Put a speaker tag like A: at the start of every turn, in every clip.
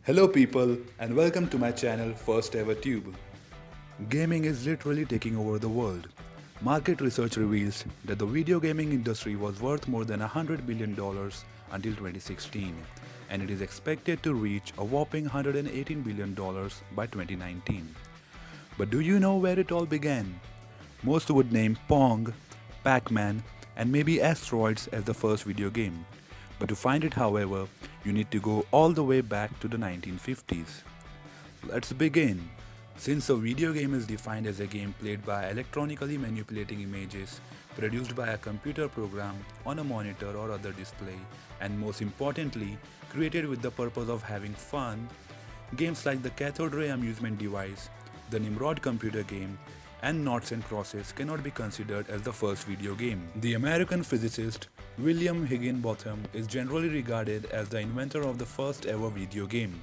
A: Hello people and welcome to my channel First Ever Tube. Gaming is literally taking over the world. Market research reveals that the video gaming industry was worth more than $100 billion until 2016 and it is expected to reach a whopping $118 billion by 2019. But do you know where it all began? Most would name Pong, Pac-Man and maybe Asteroids as the first video game. But to find it, however, you need to go all the way back to the 1950s. Let's begin. Since a video game is defined as a game played by electronically manipulating images produced by a computer program on a monitor or other display, and most importantly, created with the purpose of having fun, games like the cathode ray amusement device, the Nimrod computer game, and Noughts and Crosses cannot be considered as the first video game. The American physicist William Higginbotham is generally regarded as the inventor of the first ever video game.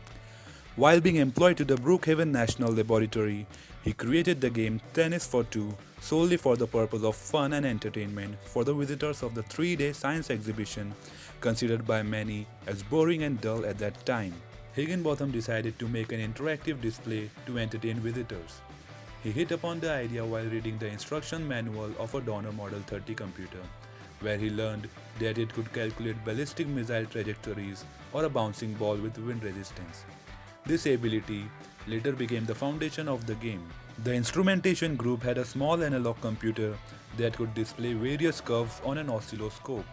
A: While being employed to the Brookhaven National Laboratory, he created the game Tennis for Two solely for the purpose of fun and entertainment for the visitors of the 3-day science exhibition, considered by many as boring and dull at that time. Higginbotham decided to make an interactive display to entertain visitors. He hit upon the idea while reading the instruction manual of a Donner Model 30 computer, where he learned that it could calculate ballistic missile trajectories or a bouncing ball with wind resistance. This ability later became the foundation of the game. The instrumentation group had a small analog computer that could display various curves on an oscilloscope.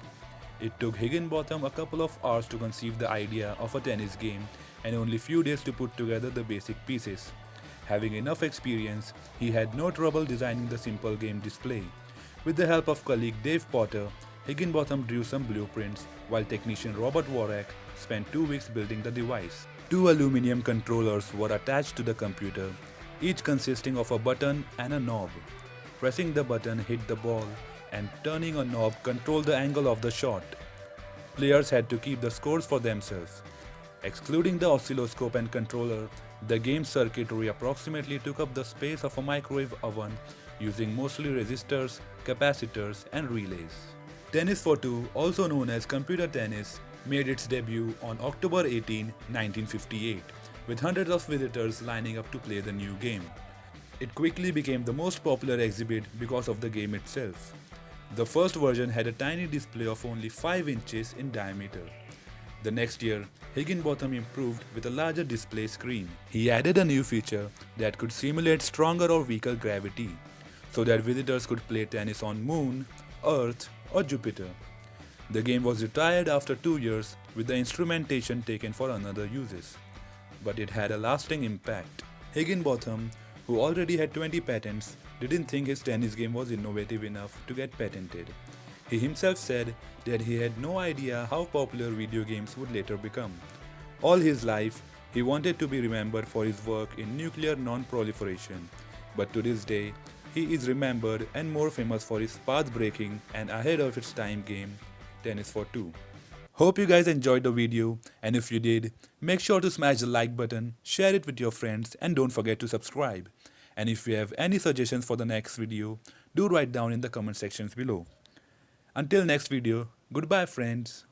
A: It took Higginbotham a couple of hours to conceive the idea of a tennis game and only few days to put together the basic pieces. Having enough experience, he had no trouble designing the simple game display. With the help of colleague Dave Potter, Higginbotham drew some blueprints, while technician Robert Dvorak spent 2 weeks building the device. 2 aluminum controllers were attached to the computer, each consisting of a button and a knob. Pressing the button hit the ball, and turning a knob controlled the angle of the shot. Players had to keep the scores for themselves. Excluding the oscilloscope and controller, the game's circuitry approximately took up the space of a microwave oven, using mostly resistors, capacitors, and relays. Tennis for Two, also known as computer tennis, made its debut on October 18, 1958, with hundreds of visitors lining up to play the new game. It quickly became the most popular exhibit because of the game itself. The first version had a tiny display of only 5 inches in diameter. The next year, Higginbotham improved with a larger display screen. He added a new feature that could simulate stronger or weaker gravity, so that visitors could play tennis on Moon, Earth, or Jupiter. The game was retired after 2 years with the instrumentation taken for another uses. But it had a lasting impact. Higginbotham, who already had 20 patents, didn't think his tennis game was innovative enough to get patented. He himself said that he had no idea how popular video games would later become. All his life, he wanted to be remembered for his work in nuclear non-proliferation, but to this day, he is remembered and more famous for his path-breaking and ahead of its time game, Tennis for Two. Hope you guys enjoyed the video, and if you did, make sure to smash the like button, share it with your friends, and don't forget to subscribe. And if you have any suggestions for the next video, do write down in the comment sections below. Until next video, goodbye friends.